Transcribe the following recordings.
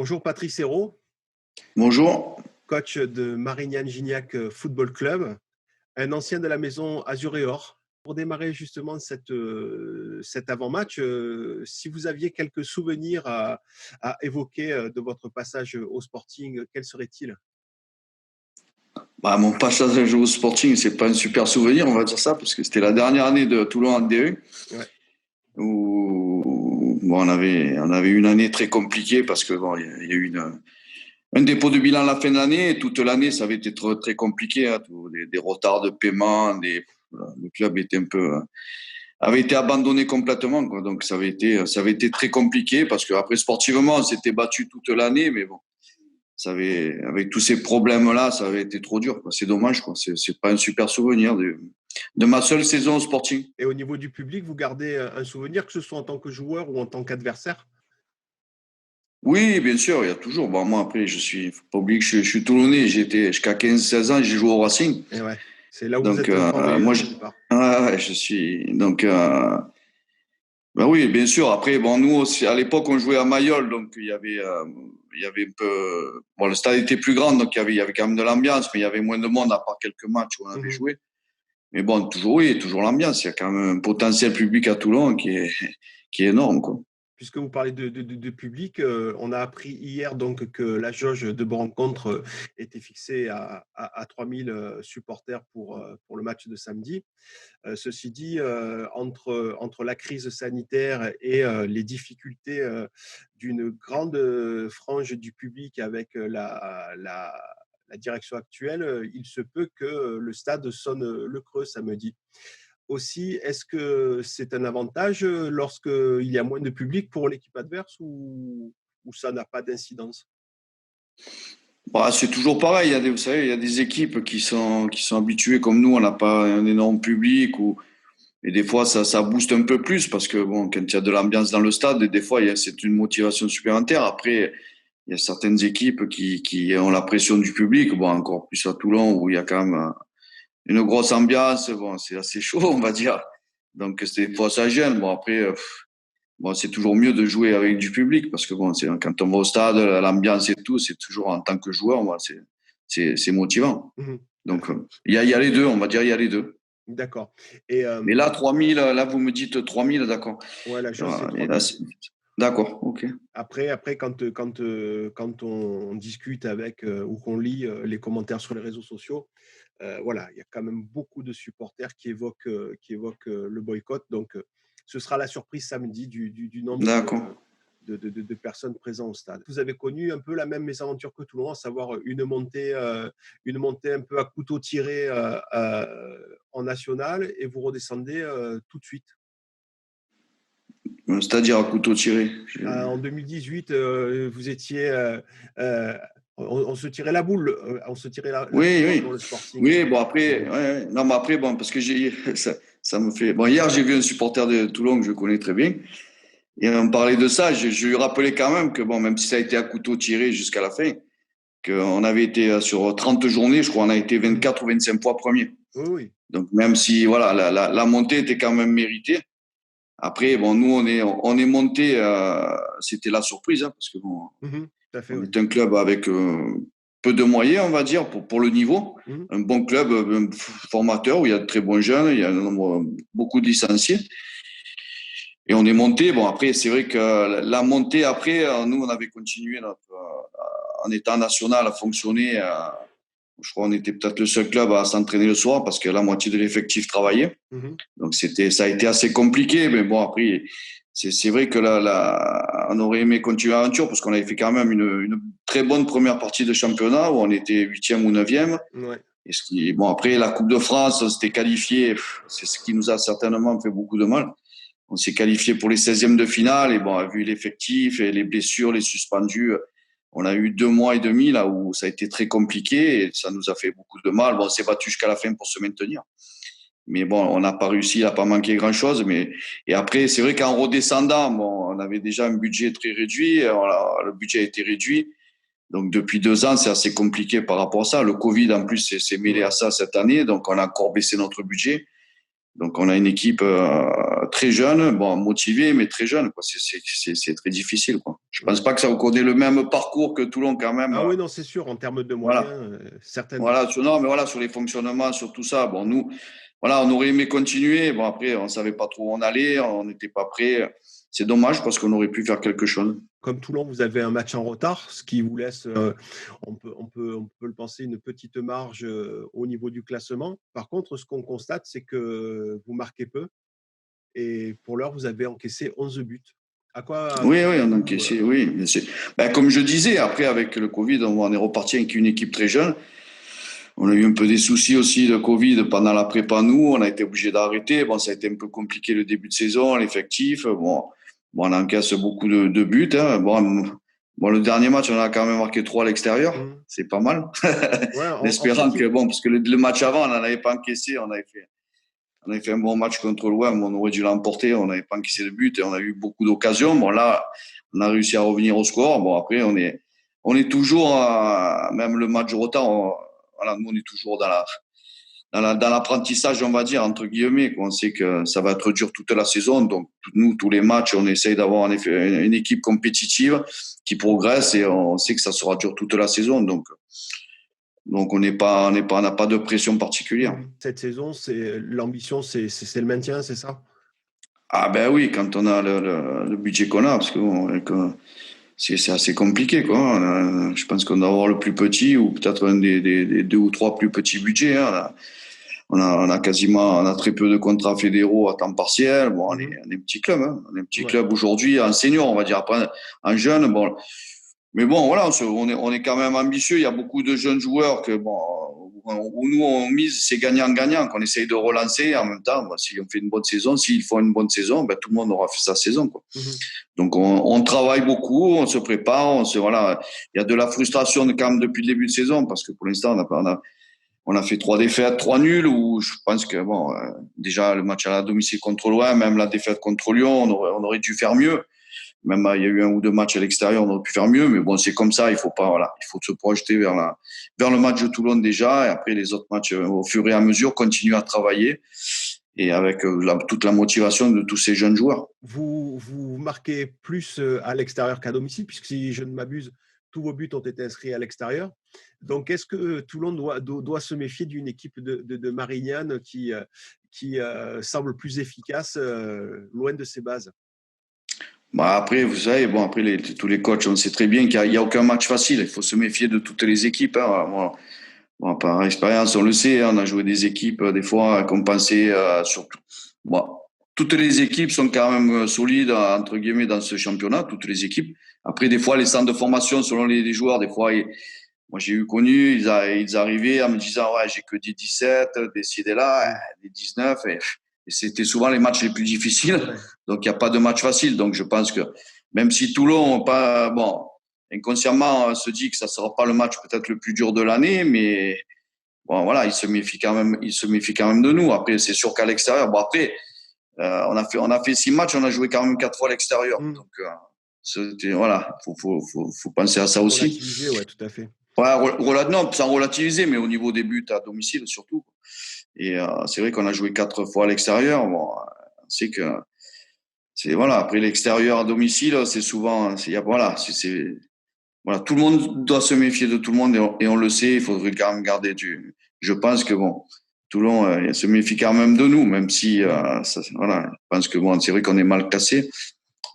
Bonjour Patrice Hérault, Bonjour. coach de Marignane-Gignac Football Club, un ancien de la maison Azur et Or. Pour démarrer justement cet avant-match, si vous aviez quelques souvenirs à évoquer de votre passage au Sporting, quels seraient-ils? Mon passage au Sporting, c'est pas un super souvenir, on va dire ça, parce que c'était la dernière année de Toulon en D1, Ouais. où on avait une année très compliquée parce que il y a eu un dépôt de bilan à la fin de l'année. Et toute l'année, ça avait été très, très compliqué, hein, des retards de paiement, voilà, le club était avait été abandonné complètement, quoi. Donc ça avait été très compliqué parce que après sportivement, on s'était battu toute l'année, mais bon. Avec tous ces problèmes-là, ça avait été trop dur, quoi. C'est dommage, quoi. C'est pas un super souvenir de ma seule saison au Sporting. Et au niveau du public, vous gardez un souvenir, que ce soit en tant que joueur ou en tant qu'adversaire? Oui, bien sûr, il y a toujours. Bon, moi, après, faut pas oublier que je suis Toulonnais. J'étais jusqu'à 15-16 ans, j'ai joué au Racing. Et ouais, c'est là où vous Donc, êtes formé moi, au départ. je suis. Donc, ben oui, bien sûr. Après, bon, nous aussi, à l'époque, on jouait à Mayol, donc il y avait un peu. Bon, le stade était plus grand, donc il y avait quand même de l'ambiance, mais il y avait moins de monde à part quelques matchs où on avait Mhm. joué. Mais bon, toujours, oui, toujours l'ambiance. Il y a quand même un potentiel public à Toulon qui est énorme, quoi. Puisque vous parlez de public, on a appris hier donc que la jauge de rencontre était fixée à 3000 supporters pour le match de samedi. Ceci dit, entre la crise sanitaire et les difficultés d'une grande frange du public avec la direction actuelle, il se peut que le stade sonne le creux samedi. Aussi, est-ce que c'est un avantage lorsqu'il y a moins de public pour l'équipe adverse ou ça n'a pas d'incidence? C'est toujours pareil. Vous savez, il y a des équipes qui sont habituées comme nous. On n'a pas un énorme public et des fois ça booste un peu plus parce que bon, quand il y a de l'ambiance dans le stade, des fois c'est une motivation supplémentaire. Après, il y a certaines équipes qui ont la pression du public. Bon, encore plus à Toulon où il y a quand même une grosse ambiance. Bon, c'est assez chaud, on va dire. Donc des fois ça gêne. Bon après. Bon, c'est toujours mieux de jouer avec du public parce que bon, quand on va au stade, l'ambiance et tout, c'est toujours en tant que joueur, moi, c'est motivant. Mmh. Tout à Donc, fait. il y a les deux, on va dire, il y a les deux. D'accord. Et Mais là, 3000, là, vous me dites 3000, d'accord. ouais, la chose, c'est Et là, 3000. d'accord, ok. Après, quand on discute avec ou qu'on lit les commentaires sur les réseaux sociaux, voilà, il y a quand même beaucoup de supporters qui évoquent le boycott. Donc, ce sera la surprise samedi du nombre D'accord. de personnes présentes au stade. Vous avez connu un peu la même mésaventure que Toulon, à savoir une montée un peu à couteau tiré en national et vous redescendez tout de suite. C'est-à-dire à couteau tiré. En 2018, vous étiez, on se tirait la boule, on se tirait la Oui, boule oui. pour le Sporting Oui, sur bon, le après, maillot. ouais, ouais. Non, mais après, bon, parce que ça me fait. Bon, hier, j'ai vu un supporter de Toulon que je connais très bien. Et on parlait de ça, je lui rappelais quand même que, bon, même si ça a été à couteau tiré jusqu'à la fin, qu'on avait été sur 30 journées, je crois, on a été Mmh. 24 ou 25 fois premier. Oui, oui. Donc, même si, voilà, la montée était quand même méritée. Après, bon, nous, on est monté, c'était la surprise, hein, parce que, bon, Mmh. Tout à fait, on oui. est un club avec peu de moyens, on va dire, pour le niveau. Mmh. Un bon club, un formateur où il y a de très bons jeunes, il y a beaucoup de licenciés. Et on est monté. Bon, après, c'est vrai que la montée, après, nous, on avait continué en étant national à fonctionner. Je crois qu'on était peut-être le seul club à s'entraîner le soir parce que la moitié de l'effectif travaillait. Mmh. Donc, ça a été assez compliqué. Mais bon, après, c'est vrai que on aurait aimé continuer l'aventure parce qu'on avait fait quand même une très bonne première partie de championnat où on était 8e ou 9e. Ouais. Bon, après, la Coupe de France, on s'était qualifié. C'est ce qui nous a certainement fait beaucoup de mal. On s'est qualifié pour les 16e de finale et bon, vu l'effectif et les blessures, les suspendus, on a eu 2 mois et demi là où ça a été très compliqué et ça nous a fait beaucoup de mal. Bon, on s'est battu jusqu'à la fin pour se maintenir. Mais bon, on n'a pas réussi, il n'a pas manqué grand-chose. Et après, c'est vrai qu'en redescendant, bon, on avait déjà un budget très réduit. Le budget a été réduit. Donc, depuis 2 ans, c'est assez compliqué par rapport à ça. Le Covid, en plus, s'est mêlé Ouais. à ça cette année. Donc, on a encore baissé notre budget. Donc, on a une équipe très jeunes, bon, motivés, mais très jeunes, quoi. C'est très difficile, quoi. Je pense pas que ça connaît le même parcours que Toulon, quand même. Ah oui, non, c'est sûr, en termes de moyens, Voilà. certainement. Voilà, non, mais voilà, sur les fonctionnements, sur tout ça. Bon, nous, voilà, on aurait aimé continuer. Bon, après, on savait pas trop où on allait, on n'était pas prêt. C'est dommage parce qu'on aurait pu faire quelque chose. Comme Toulon, vous avez un match en retard, ce qui vous laisse, on peut le penser, une petite marge au niveau du classement. Par contre, ce qu'on constate, c'est que vous marquez peu et pour l'heure, vous avez encaissé 11 buts. À quoi Oui, oui, on a attribuez-vous encaissé, oui. Mais ben, comme je disais, après, avec le Covid, on est reparti avec une équipe très jeune. On a eu un peu des soucis aussi de Covid pendant la prépa, nous. On a été obligé d'arrêter. Bon, ça a été un peu compliqué le début de saison, l'effectif. Bon, on encaisse beaucoup de buts, hein. Bon, le dernier match, on a quand même marqué 3 à l'extérieur. Hum. C'est pas mal. Ouais, En en fait, espérant que, bon, parce que le match avant, on n'en avait pas encaissé. On avait fait un bon match contre l'OM. On aurait dû l'emporter. On n'avait pas encaissé de but et on a eu beaucoup d'occasions. Bon, là, on a réussi à revenir au score. Bon, après, on est toujours, même le match de retard, voilà, nous, on est toujours dans l'apprentissage, on va dire, entre guillemets, quoi. On sait que ça va être dur toute la saison. Donc, nous, tous les matchs, on essaye d'avoir en effet une équipe compétitive qui progresse et on sait que ça sera dur toute la saison. Donc on n'a pas de pression particulière. cette saison, l'ambition, c'est le maintien, c'est ça? Ah ben oui, quand on a le budget qu'on a, parce que bon, c'est assez compliqué, quoi. Je pense qu'on doit avoir le plus petit ou peut-être un des deux ou trois plus petits budgets, hein. On a très peu de contrats fédéraux à temps partiel. Bon, on est un petit club, hein. On est un petit Ouais. club aujourd'hui en senior, on va dire. Après, en jeune, bon. Mais bon, voilà, on est quand même ambitieux. Il y a beaucoup de jeunes joueurs que, bon, où nous, on mise, c'est gagnant-gagnant, qu'on essaye de relancer. En même temps, bon, si on fait une bonne saison, s'ils font une bonne saison, ben, tout le monde aura fait sa saison, quoi. Donc, on travaille beaucoup, on se prépare, voilà. Il y a de la frustration quand même depuis le début de saison parce que pour l'instant, on a fait 3 défaites, 3 nuls, où je pense que, bon, déjà, le match à la domicile contre l'OM, même la défaite contre Lyon, on aurait dû faire mieux. Même il y a eu un ou deux matchs à l'extérieur, on aurait pu faire mieux, mais bon, c'est comme ça, il faut pas, voilà, il faut se projeter vers le match de Toulon déjà, et après les autres matchs, au fur et à mesure, continuer à travailler, et avec toute la motivation de tous ces jeunes joueurs. Vous marquez plus à l'extérieur qu'à domicile, puisque si je ne m'abuse, tous vos buts ont été inscrits à l'extérieur. Donc, est-ce que Toulon doit se méfier d'une équipe de Marignane qui semble plus efficace loin de ses bases? Bah après, vous savez, bon, après, tous les coachs, on sait très bien qu'il n'y a aucun match facile. Il faut se méfier de toutes les équipes, hein. Bon, par expérience, on le sait, hein, on a joué des équipes, des fois, qu'on pensait surtout. Bon, toutes les équipes sont quand même solides, entre guillemets, dans ce championnat, toutes les équipes. Après, des fois, les centres de formation, selon les joueurs, des fois, moi, j'ai connu, ils arrivaient en me disant, ouais, j'ai que des 17, des ci, des là, des 19, et c'était souvent les matchs les plus difficiles. Ouais. Donc, il n'y a pas de match facile. Donc, je pense que même si Toulon, pas, bon, inconsciemment, on se dit que ça ne sera pas le match peut-être le plus dur de l'année, mais bon, voilà, il se méfie quand même de nous. Après, c'est sûr qu'à l'extérieur, bon, après, on a fait 6 matchs, on a joué quand même 4 fois à l'extérieur. Donc, voilà, faut penser à ça aussi. Relativiser, ouais, tout à fait. Ouais, non, sans relativiser, mais au niveau des buts à domicile surtout. Et c'est vrai qu'on a joué 4 fois à l'extérieur. Bon, c'est que voilà. Après l'extérieur à domicile, c'est souvent, voilà, voilà, tout le monde doit se méfier de tout le monde et on le sait. Il faudrait quand même garder Je pense que bon, Toulon se méfie quand même de nous, même si voilà, je pense que bon, c'est vrai qu'on est mal classé.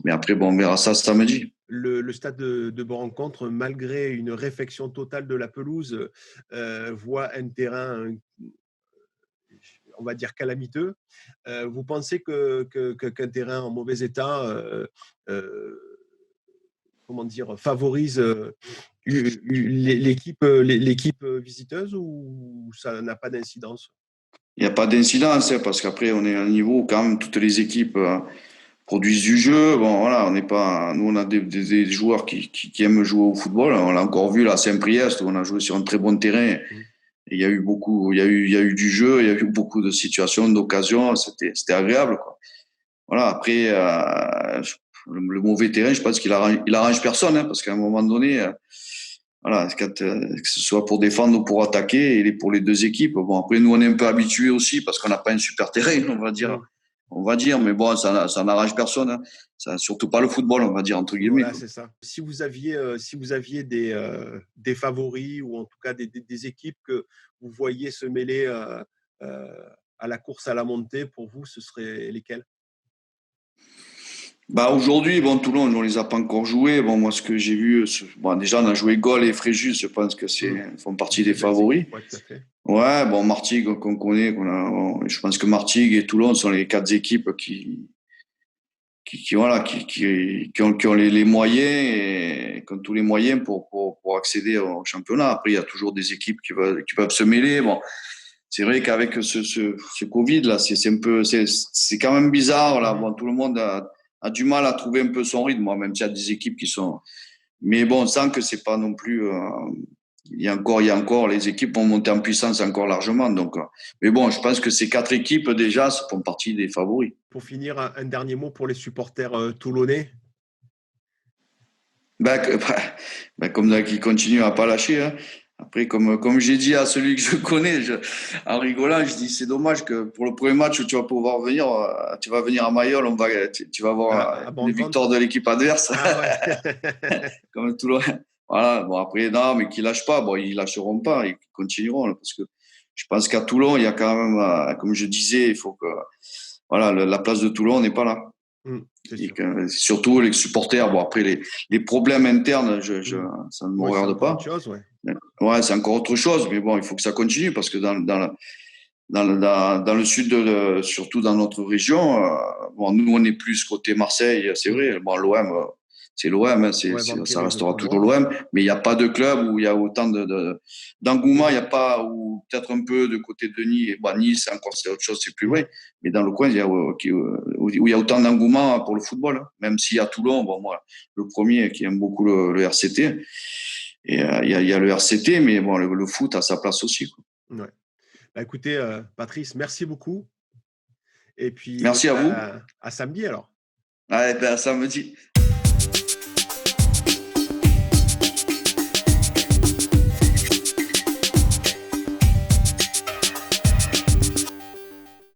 Mais après, bon, on verra ça samedi. Le stade de Bois-Rencontre, malgré une réfection totale de la pelouse, voit un terrain, on va dire, calamiteux. Vous pensez qu'un terrain en mauvais état, comment dire, favorise l'équipe visiteuse, ou ça n'a pas d'incidence? Il n'y a pas d'incidence, hein, parce qu'après, on est à un niveau où quand même toutes les équipes produisent du jeu. Bon, voilà, on n'est pas, nous, on a des joueurs qui aiment jouer au football. On l'a encore vu là, à Saint-Priest, où on a joué sur un très bon terrain. Et il y a eu il y a eu du jeu, il y a eu beaucoup de situations, d'occasions. C'était agréable, quoi. Voilà, après, le mauvais terrain, je pense il arrange personne, hein, parce qu'à un moment donné, voilà, que ce soit pour défendre ou pour attaquer, il est pour les deux équipes. Bon, après, nous, on est un peu habitués aussi parce qu'on n'a pas un super terrain, on va dire. on va dire. Mais bon, ça n'arrange personne. Hein. Ça, surtout pas le football, on va dire, entre guillemets. Voilà, Quoi. c'est ça. Si vous aviez des favoris ou en tout cas des équipes que vous voyez se mêler à la course à la montée, pour vous, ce serait lesquelles? Bah aujourd'hui, bon, Toulon, on les a pas encore joués. Bon, moi, ce que j'ai vu, bon, déjà, on a joué Gaulle et Fréjus. Je pense que Hmm. font partie des Deux belles favoris. équipes, ouais, tout à fait. Ouais, bon, Martigues, qu'on connaît, je pense que Martigues et Toulon sont les quatre équipes voilà, qui ont les moyens et qui ont tous les moyens pour accéder au championnat. Après, il y a toujours des équipes qui peuvent se mêler. Bon, c'est vrai qu'avec ce Covid là, c'est quand même bizarre là. Mhm. Bon, tout le monde a du mal à trouver un peu son rythme, moi, même s'il y a des équipes qui sont. Mais bon, on sent que c'est pas non plus. Il y a encore les équipes vont monter en puissance encore largement. Donc, mais bon, je pense que ces quatre équipes déjà font partie des favoris. Pour finir, un dernier mot pour les supporters toulonnais. Ben, comme là, qui continue à pas lâcher. Hein. Après, comme j'ai dit à celui que je connais, en rigolant, je dis c'est dommage que pour le premier match où tu vas pouvoir venir, tu vas venir à Mayol, tu vas avoir À une Bande-Contre. victoire de l'équipe adverse, Ah ouais. comme tout le. Voilà. Bon après, non, mais qu'ils lâchent pas. Bon, ils lâcheront pas, ils continueront là, parce que je pense qu'à Toulon, il y a quand même, comme je disais, il faut que voilà, la place de Toulon n'est pas là. Hmm, c'est Et sûr. que, surtout les supporters. Bon, après, les problèmes internes, Hmm. ça ne me Oui, c'est regarde encore autre pas. chose, ouais. Ouais, c'est encore autre chose, mais bon, il faut que ça continue parce que dans le sud, surtout dans notre région, bon, nous, on est plus côté Marseille, c'est Hmm. vrai. Bon, l'OM, c'est l'OM, hein, Ouais, ça vampirise restera tout le toujours monde. l'OM, mais il n'y a pas de club où il y a autant d'engouement, il n'y a Mhm. pas, ou peut-être un peu de côté de Nice, et, bon, Nice, encore, c'est autre chose, c'est plus Mhm. vrai, mais dans le coin, où il y a autant d'engouement pour le football, hein. Même s'il y a Toulon, bon, moi, le premier qui aime beaucoup le RCT, et il y a le RCT, mais bon, le foot a sa place aussi, quoi. Ouais. Bah, écoutez, Patrice, merci beaucoup. Et puis, Merci à vous. à samedi alors. Allez, ben, samedi.